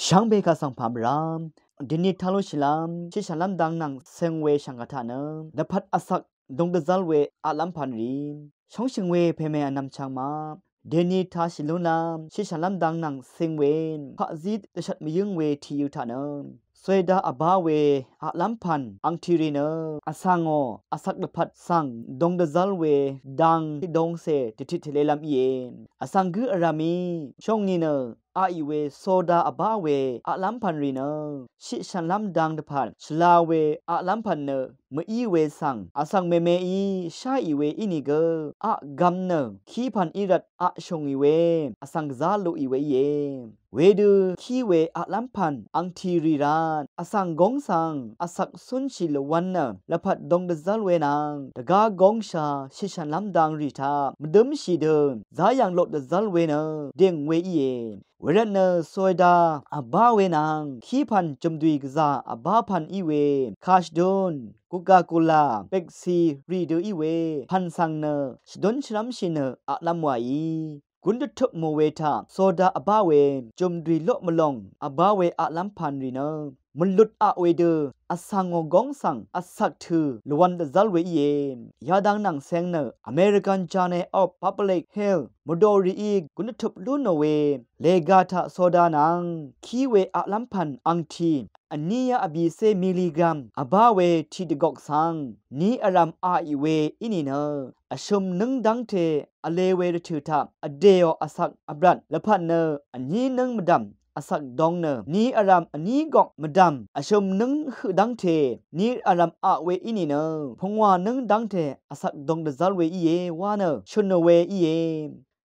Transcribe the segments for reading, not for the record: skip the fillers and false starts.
ช่างเบกาสังพามรามดินิทาโลชิลามชิชาลัมดังนังเซงเวชังกาทานะนภัดอสักดงเดซัลเวอาลัมพันรีช่องชิงเวเพเมอนำช่างมาเดนิทาชิลุนามชิชาลัมดังนังเซงเวนพระจิตตชัดมียึงเวทีอยู่ทานะสวยดาอบาเวอาลัมพันอังทีรีเนอสังโออสักนภัดสังดงเดซัลเวดังที่ดงเซติทิทเลลัมเยนอสังกืออารามีช่องนี้เนอาอีเวโซดาอบาเวอาลัมพันรีเนชิชันลัมดังเดพันชลาเวอาลัมพันเนมอีเวสังอสังเมเมอีชาอีเวอินิเกอากัมเนคีพันอีรัดอาชงอีเวอสังซาลุอีเวเยเวดูคีเวอาลัมพันอังทีรีรานอสังกงสังอสักสุนชิลวันเนละพัดดงเดซัลเวนางตะกากงชาชิชันลัมดังรีทามดมชีเดิมซายังโลดเดซัลเวเนเด้งเวอีเยเวรเนสวยดาอบาเวนางคีพันจมดุยกซาอบาพันอีเวคาชดอนกุกาโคลาเป็กซีรีเดอีเวพันสังเนชดอนชลัมชิเนอะลัมวาอีกุนดทุโมเวทาโซดาอบาเวจมดุยโลมลองอบาเวอะลัมพันรีเนมันลุดอะเวเดอสังงงสังอสักถือลวันเดซัลเวเยยาดังนังเซงเนอเมริกันจาเนออฟพับลิกเฮลมดอรีอีกุนทุบลุนเวเลกาทาโซดานังคีเวอะลัมพันอังทีอันนี้ยาอบีเซมิลลิกรัมอบาเวทีดกอกสังนี้อารามอาอีเวอินีเนอชมนึงดังเทอเลเวรถือทาอเดโออสักอบรัดละพันเนอันนี้นึงมดำอสักดองเนนี้อารามอันนี้กอกมดำอชมนึงคือดังเทนี้อารามอาเวอินีเนพงว่านึงดังเทอสักดองเดซัลเวอีเยวาเนชนเวอีเย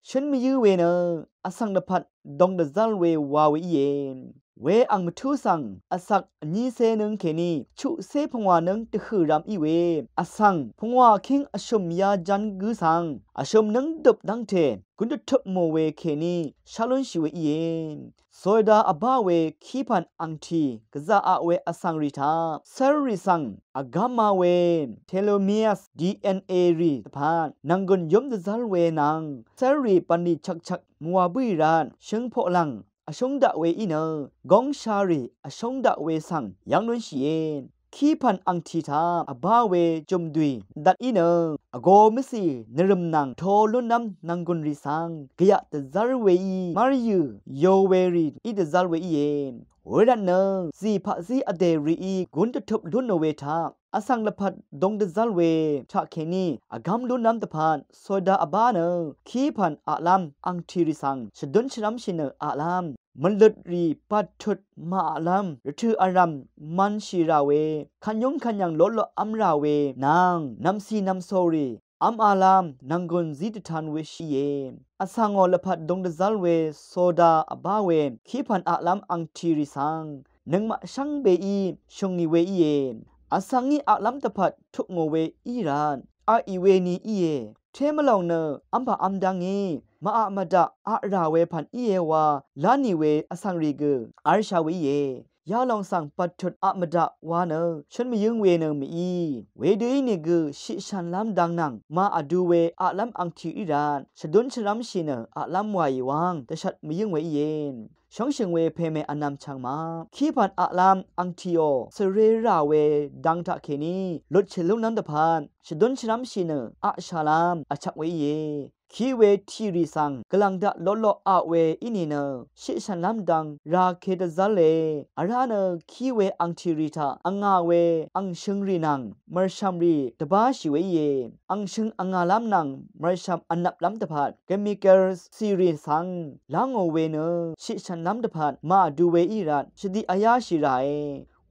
ฉันมียื้อเวเนอสังนพัดดองเดซัลเววาเวอีเยเวอังมทุสังอสักนี้เซนึงเคนีชุเซพงวานึงตะคือรำอีเวอสังพงวาคิงอชมยาจันกุสังอชมนึงดบดังเทกุนทุบโมเวเคนีชาลุนชิเวอีเยโซดาอบาเวคีพันอังทีกะซาอาเวอสังริทาเซริสังอากามาเวเทโลเมียสดีเอ็นเอรีตพานนังกนยมเดซัลเวนังเซรีปันดิชักมัวบุยรานเชิงโพลังอชงดะเวอีเนกองชารีอชงดะเวสังยังนุนชีเยนคีพันอังทีทาอบาเวจมดุยดัดอีเนอโกมิสีนรมนังโทลุนัมนังกุนริสังกะยะตะซารเวอีมาริยูโยเวรีอีตะซารเวอีเยนเวรันเนซีพะซีอเดรีอีกุนตะทุบลุนเวทาอสังละพัดดงเดซัลเวทะเคนีอากำลุนัมตะพานโซดาอบาเนคีพันอะลัมอังทีริสังชดุนชรัมชิเนอะลัมมันลดรีปัดทุดมาลัมรถืออารัมมันชีราเวขันยงขันยังลดลอัมราเวนางนำซีนำโซรีอัมอาลัมนังกุนซีตทันเวชีเยอสังอละพัดดงเดซัลเวโซดาอบาเวคีพันอะลัมอังทีริสังนึงมาชังเบอีชงนิเวอีเยอสังงี้อะลัมตะพัดทุกโงเวอีรานอาอีเวนีอีเยเทมลองเนอัมบะอัมดังงี้มาอะมาดะอะราเวพันอีเยวาลานีเวอสังรีเกอาร์ชาเวเยยาลองสั่งปัดทุดอะมาดะวาเนฉันมียึงเวเนมีอีเวดีนี่กชิชันลัมดังนังมาอะดูเวอะลัมอังทีอีรานชดุนชรัมชิเนอะลัมวายวางแต่ฉัดมียึงเวเยนช่องเชิงเวเพเมอนำชังมาคีพันอะลัมอังทีโอเสเรราเวดังทะเคนีลดเชลุนันตะพานชดุนชรัมชิเนอะชาลัมอะชักเวเยคีเวทีริสังกลังดะลอลออะเวอินีเนชิชันลัมดังราเคดะซัลเลอะราเนคีเวอังทีริทาอังงาเวอังชิงรีนังมารชัมรีตะบาชิเวเยอังชิงอังงาลัมนังมารชัมอันนับลัมตะพาดเคมีคอลซีรีสังลางโอเวเนชิชันลัมตะพาดมาดูเวอีรันชดิอายาชิไร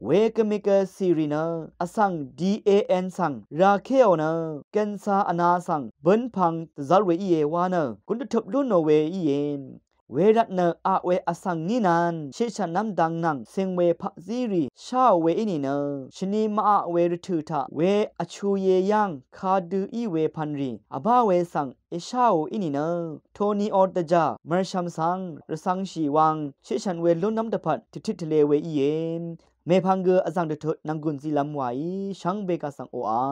เวกมิกซีรีนาอสัง DAN สังราเคโอนาเกนซาอนาสังเบินพังตซัลเวอีเยวานากุนทบลุนโนเวอีเยนเวรัตเนอะเวอสังนีนันชิชันน้ำดังนังเซงเวพะซีรีชาเวอินีเนชนีมาอะเวรถือทะเวอชูเยยังคาดูอีเวพันรีอบาเวสังเอชาอินีเนโทนีออตจามารชัมสังรสังชีวังชิชันเวลุนน้ำตะพัดทิทะเลเวอีเยนเมพังเกออสังเดทนังกุนซีลัมไวชังเบกาสังโออา